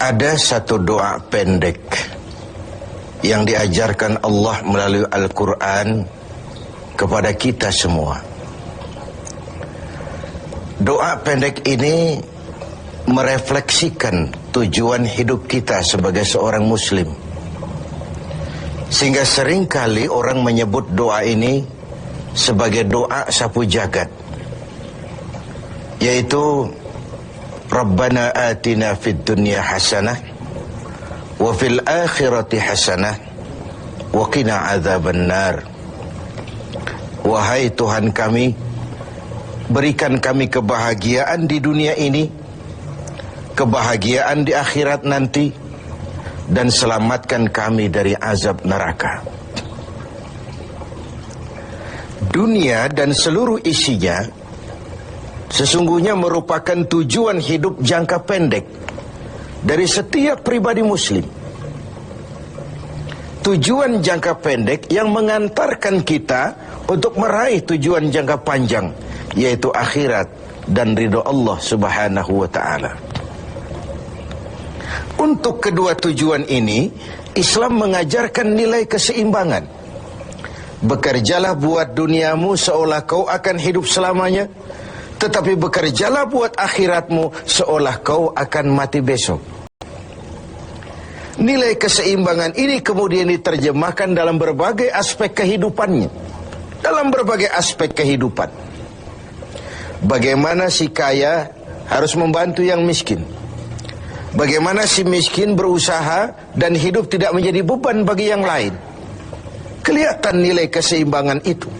Ada satu doa pendek yang diajarkan Allah melalui Al-Quran kepada kita semua. Doa pendek ini merefleksikan tujuan hidup kita sebagai seorang muslim. Sehingga seringkali orang menyebut doa ini sebagai doa sapu jagat, yaitu Rabbana atina fid dunya hasanah wa fil akhirati hasanah wa qina adzabannar. Wahai Tuhan kami, berikan kami kebahagiaan di dunia ini, kebahagiaan di akhirat nanti, dan selamatkan kami dari azab neraka. Dunia dan seluruh isinya sesungguhnya merupakan tujuan hidup jangka pendek dari setiap pribadi muslim. Tujuan jangka pendek yang mengantarkan kita untuk meraih tujuan jangka panjang, yaitu akhirat dan ridho Allah Subhanahu wa ta'ala. Untuk kedua tujuan ini, Islam mengajarkan nilai keseimbangan. Bekerjalah buat duniamu seolah kau akan hidup selamanya, tetapi bekerjalah buat akhiratmu seolah kau akan mati besok. Nilai keseimbangan ini kemudian diterjemahkan dalam berbagai aspek kehidupannya. Dalam berbagai aspek kehidupan. Bagaimana si kaya harus membantu yang miskin. Bagaimana si miskin berusaha dan hidup tidak menjadi beban bagi yang lain. Kelihatan nilai keseimbangan itu.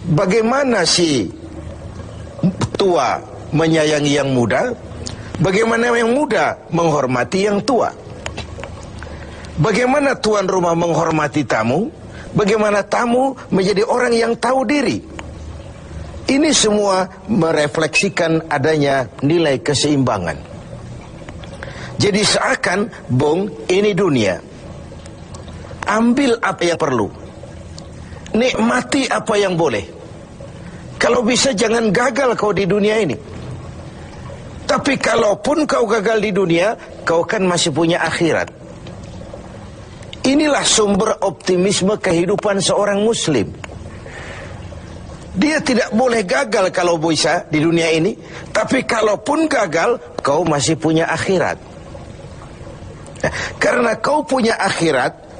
Bagaimana si tua menyayangi yang muda, bagaimana yang muda menghormati yang tua. Bagaimana tuan rumah menghormati tamu, bagaimana tamu menjadi orang yang tahu diri. Ini semua merefleksikan adanya nilai keseimbangan. Jadi seakan, Bung, ini dunia. Ambil apa yang perlu, nikmati apa yang boleh. Kalau bisa jangan gagal kau di dunia ini. Tapi kalaupun kau gagal di dunia, kau kan masih punya akhirat. Inilah sumber optimisme kehidupan seorang muslim. Dia tidak boleh gagal kalau bisa di dunia ini, tapi kalaupun gagal, kau masih punya akhirat. Nah, karena kau punya akhirat,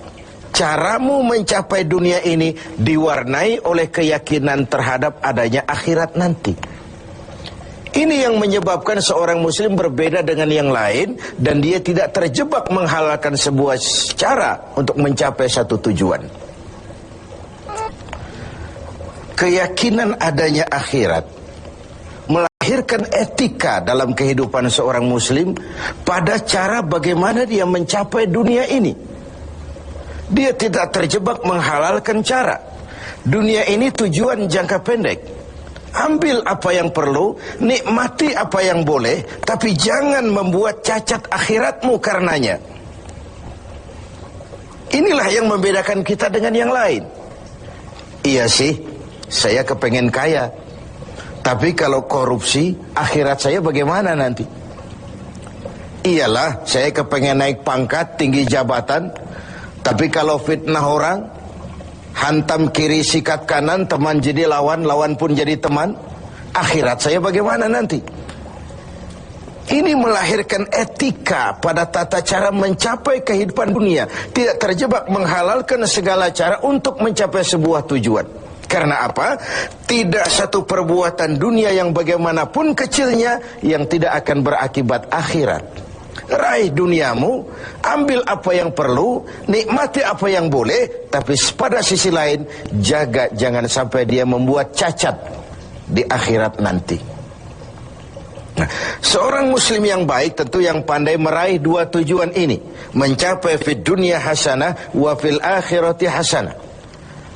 caramu mencapai dunia ini diwarnai oleh keyakinan terhadap adanya akhirat nanti. Ini yang menyebabkan seorang muslim berbeda dengan yang lain, dan dia tidak terjebak menghalalkan sebuah cara untuk mencapai satu tujuan. Keyakinan adanya akhirat melahirkan etika dalam kehidupan seorang muslim pada cara bagaimana dia mencapai dunia ini. Dia tidak terjebak menghalalkan cara. Dunia ini tujuan jangka pendek. Ambil apa yang perlu, nikmati apa yang boleh, tapi jangan membuat cacat akhiratmu karenanya. Inilah yang membedakan kita dengan yang lain. Iya sih, saya kepengen kaya, tapi kalau korupsi, akhirat saya bagaimana nanti? Iyalah, saya kepengen naik pangkat, tinggi jabatan, tapi kalau fitnah orang, hantam kiri sikat kanan, teman jadi lawan, lawan pun jadi teman, akhirat saya bagaimana nanti? Ini melahirkan etika pada tata cara mencapai kehidupan dunia. Tidak terjebak menghalalkan segala cara untuk mencapai sebuah tujuan. Karena apa? Tidak satu perbuatan dunia yang bagaimanapun kecilnya yang tidak akan berakibat akhirat. Raih duniamu, ambil apa yang perlu, nikmati apa yang boleh, tapi pada sisi lain jaga jangan sampai dia membuat cacat di akhirat nanti. Nah, seorang muslim yang baik tentu yang pandai meraih dua tujuan ini, mencapai fid dunya hasanah wa fil akhirati hasanah.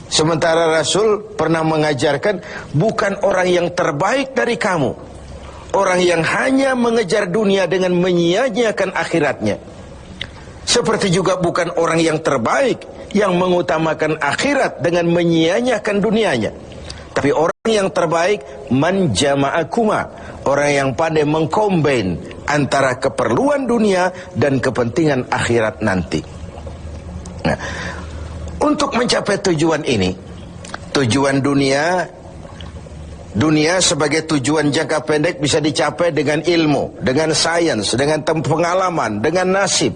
Sementara Rasul pernah mengajarkan, bukan orang yang terbaik dari kamu orang yang hanya mengejar dunia dengan menyia-nyiakan akhiratnya. Seperti juga bukan orang yang terbaik yang mengutamakan akhirat dengan menyia-nyiakan dunianya. Tapi orang yang terbaik man jama'akuma, orang yang pandai mengkombin antara keperluan dunia dan kepentingan akhirat nanti. Nah, untuk mencapai tujuan ini, tujuan dunia sebagai tujuan jangka pendek bisa dicapai dengan ilmu, dengan sains, dengan pengalaman, dengan nasib.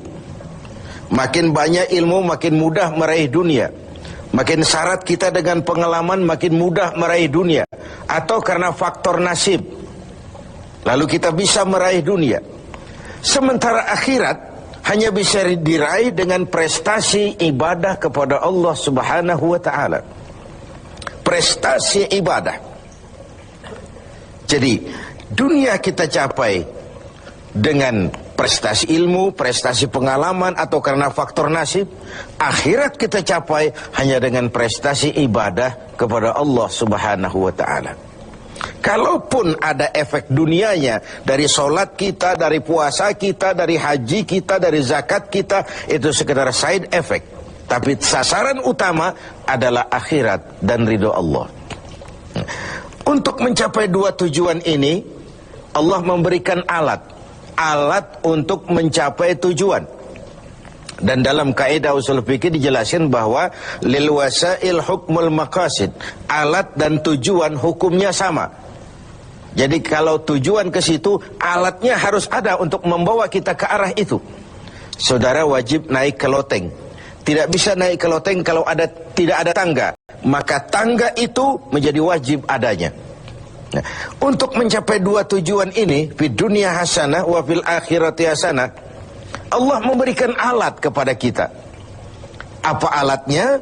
Makin banyak ilmu, makin mudah meraih dunia. Makin syarat kita dengan pengalaman, makin mudah meraih dunia. Atau karena faktor nasib, lalu kita bisa meraih dunia. Sementara akhirat hanya bisa diraih dengan prestasi ibadah kepada Allah Subhanahu wa ta'ala. Prestasi ibadah. Jadi dunia kita capai dengan prestasi ilmu, prestasi pengalaman, atau karena faktor nasib. Akhirat kita capai hanya dengan prestasi ibadah kepada Allah Subhanahu wa ta'ala. Kalaupun ada efek dunianya, dari solat kita, dari puasa kita, dari haji kita, dari zakat kita, itu sekedar side effect. Tapi sasaran utama adalah akhirat dan ridho Allah. Untuk mencapai dua tujuan ini, Allah memberikan alat untuk mencapai tujuan. Dan dalam kaidah usul fikih dijelaskan bahwa lil wasail hukmul maqasid, alat dan tujuan hukumnya sama. Jadi kalau tujuan ke situ, alatnya harus ada untuk membawa kita ke arah itu. Saudara wajib naik ke loteng. Tidak bisa naik ke loteng kalau tidak ada tangga. Maka tangga itu menjadi wajib adanya. Nah, untuk mencapai dua tujuan ini, fid dunya hasanah wa fil akhirati hasanah, Allah memberikan alat kepada kita. Apa alatnya?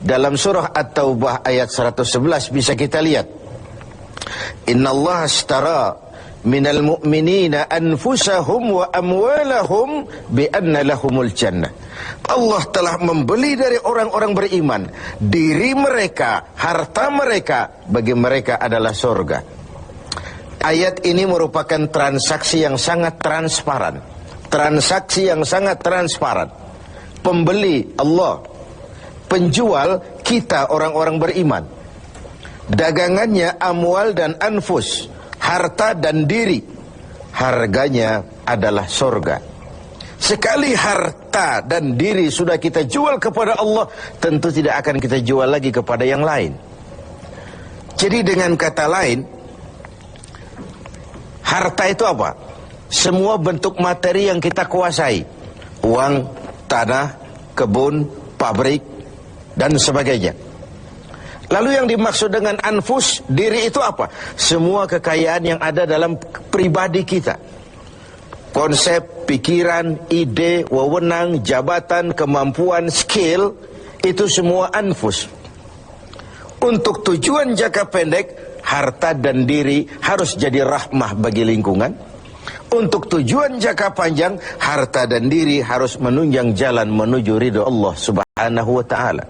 Dalam surah At-Taubah ayat 111 bisa kita lihat. Innallaha ashtara minal mu'minina anfusahum wa amwalahum bi anna lahumul jannah. Allah telah membeli dari orang-orang beriman diri mereka, harta mereka, bagi mereka adalah surga. Ayat ini merupakan transaksi yang sangat transparan. Transaksi yang sangat transparan. Pembeli Allah, penjual kita orang-orang beriman. Dagangannya amwal dan anfus, harta dan diri. Harganya adalah surga. Sekali harta dan diri sudah kita jual kepada Allah, tentu tidak akan kita jual lagi kepada yang lain. Jadi dengan kata lain, harta itu apa? Semua bentuk materi yang kita kuasai. Uang, tanah, kebun, pabrik, dan sebagainya. Lalu yang dimaksud dengan anfus, diri itu apa? Semua kekayaan yang ada dalam pribadi kita. Konsep, pikiran, ide, wewenang, jabatan, kemampuan, skill, itu semua anfus. Untuk tujuan jangka pendek, harta dan diri harus jadi rahmah bagi lingkungan. Untuk tujuan jangka panjang, harta dan diri harus menunjang jalan menuju ridho Allah Subhanahu wa ta'ala.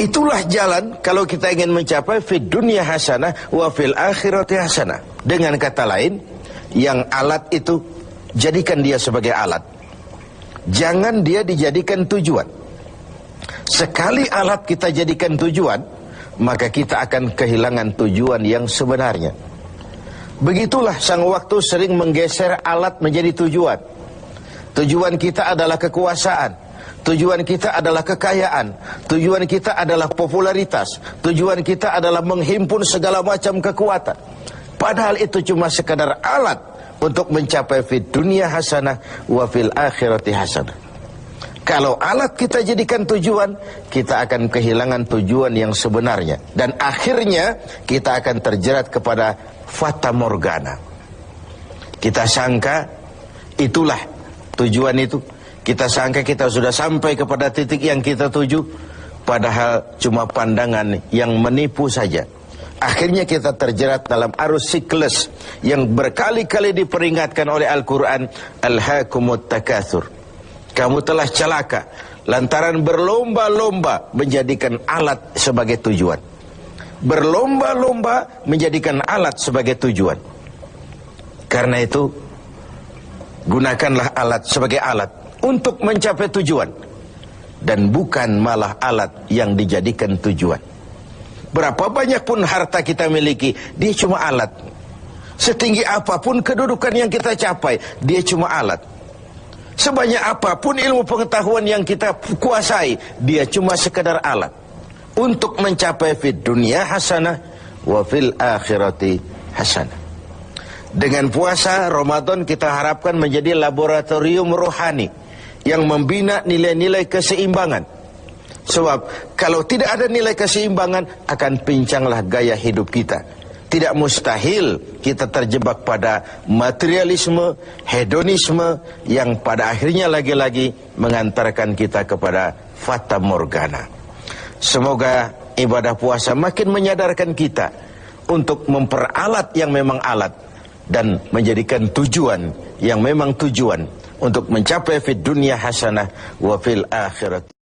Itulah jalan kalau kita ingin mencapai fid dunya hasanah wa fil akhirati hasanah. Dengan kata lain, yang alat itu jadikan dia sebagai alat. Jangan dia dijadikan tujuan. Sekali alat kita jadikan tujuan, maka kita akan kehilangan tujuan yang sebenarnya. Begitulah sang waktu sering menggeser alat menjadi tujuan. Tujuan kita adalah kekuasaan. Tujuan kita adalah kekayaan. Tujuan kita adalah popularitas. Tujuan kita adalah menghimpun segala macam kekuatan. Padahal itu cuma sekadar alat untuk mencapai fid dunya hasanah wa fil akhirati hasanah. Kalau alat kita jadikan tujuan, kita akan kehilangan tujuan yang sebenarnya. Dan akhirnya kita akan terjerat kepada fata morgana. Kita sangka itulah tujuan itu. Kita sangka kita sudah sampai kepada titik yang kita tuju, padahal cuma pandangan yang menipu saja. Akhirnya kita terjerat dalam arus siklus yang berkali-kali diperingatkan oleh Al-Quran. Alhaakumut takatsur. Kamu telah celaka lantaran berlomba-lomba menjadikan alat sebagai tujuan. Berlomba-lomba menjadikan alat sebagai tujuan. Karena itu, gunakanlah alat sebagai alat untuk mencapai tujuan, dan bukan malah alat yang dijadikan tujuan. Berapa banyak pun harta kita miliki, dia cuma alat. Setinggi apapun kedudukan yang kita capai, dia cuma alat. Sebanyak apapun ilmu pengetahuan yang kita kuasai, dia cuma sekedar alat untuk mencapai fid dunya hasanah wa fil akhirati hasanah. Dengan puasa Ramadan kita harapkan menjadi laboratorium rohani yang membina nilai-nilai keseimbangan. Sebab kalau tidak ada nilai keseimbangan, akan pincanglah gaya hidup kita. Tidak mustahil kita terjebak pada materialisme, hedonisme yang pada akhirnya lagi-lagi mengantarkan kita kepada fata morgana. Semoga ibadah puasa makin menyadarkan kita untuk memperalat yang memang alat dan menjadikan tujuan yang memang tujuan untuk mencapai fid dunya hasanah wa fil akhirat.